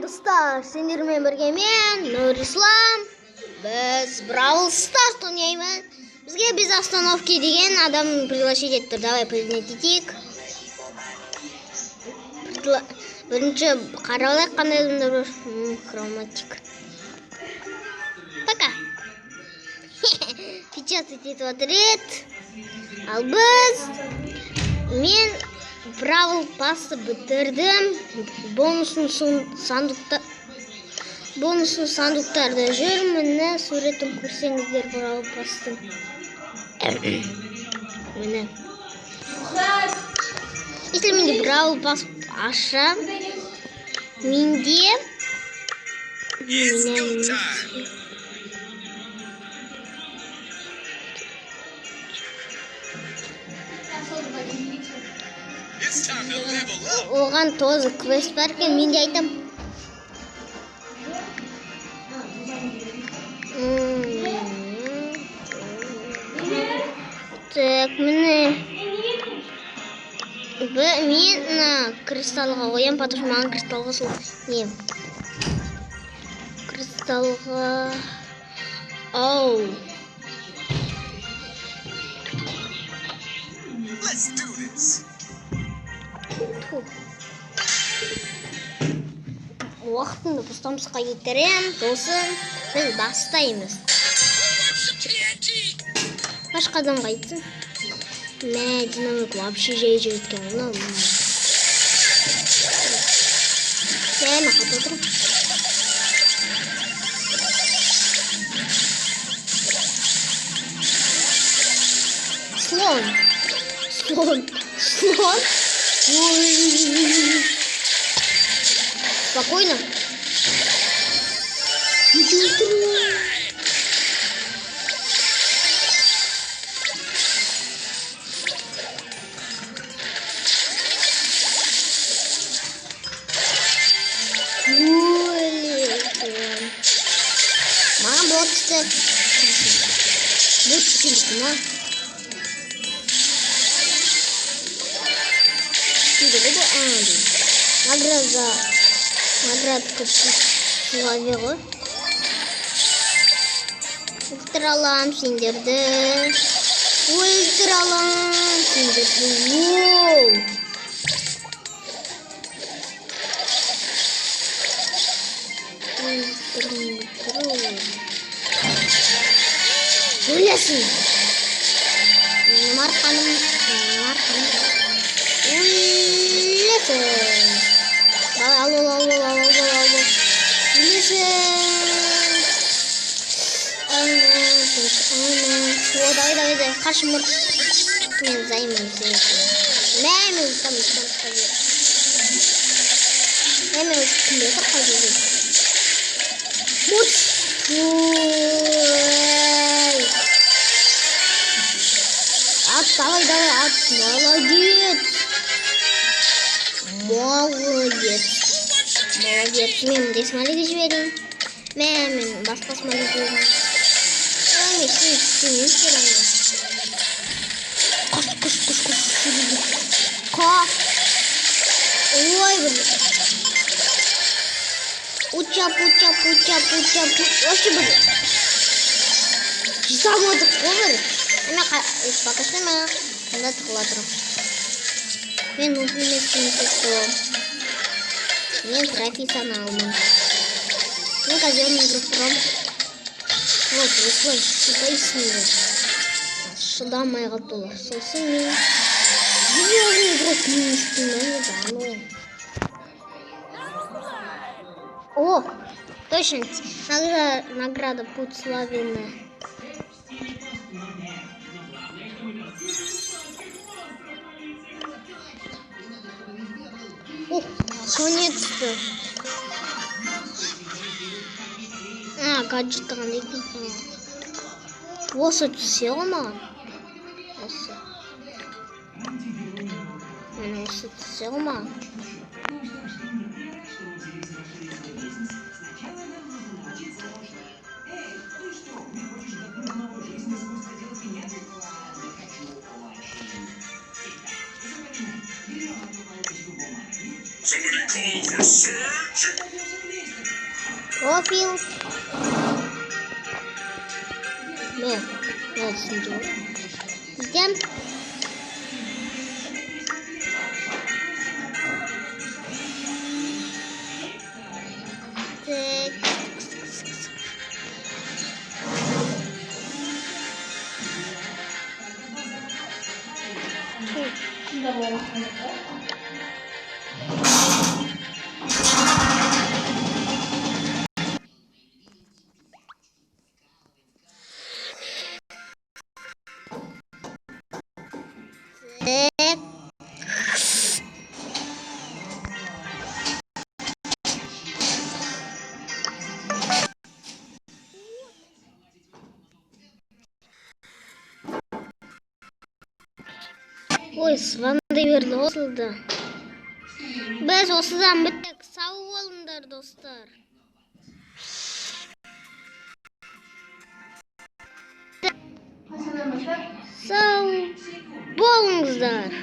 Достар, сендермен бірге мен Нұрислам. Біз Brawl Stars ойнаймыз. Бізге без остановки деген адам пригласить етті. Давай принять етейік. Бірінші қаралайық қандай адамдар бар. Хроматик. Пока. Печатать етіп отыр еді. Ал біз мен Brawl Pass'ты бітірдім. Бонусын сандықтарда жүр. Міне суретін көрсеңіздер Brawl Pass'тың. Міне. Если менде Brawl Pass ашам, менде оған тоже квест бар екен, мен де айтам. Так, міне мен кристалға қоям, потому что маған кристалға сол не кристалға оу уақытымды бостамысқа кетірем, сосын біз бастаймыз. Башқа адамға айтсын. Мә, динамик вообще жай жеткен ғына. Сәлі қат отырым. Слон. Ой. Спокойно. Маған блок түсті. Бұл түскендік ма? Награда көпшілігі ғой. Өлтіралам сендерді. Воу! Өлесің! Марқаным. Өлесің! Алло. Давай. Қаршы мұр. Мен займын сенетін. Мәмі ұстамын. Мәмі үстінде қажет. Мұр. Давай. Молодец. Мен де смайлиді жіберейін. Мен басқа смайлиді жіберейін. Қаш. Ой, блин. Учап. Вообще, блин. Жисамадық қой, блин. Покажи ма. Қанда тұқыла мен ұлтыместің тұқтым. Мен профессионалмын. Мен казенный игрокром. Вот, осылай шыдайсыңды. Шыдамай қатылар. Сосын мен казенный игрокром. О, точно. Награда путь славяная. Наконец-то. Гаджет қандай екен. Осы түсе ма? Осы. Мен осы түсе ма? Somebody call for search. Profil. Ne? Neresince o? Gideceğim. Tek. Tek. Ой, sıvanday berdi osıldı. Biz osıdan bittik. Sağ olunlar dostlar. Sağ bolunuzlar.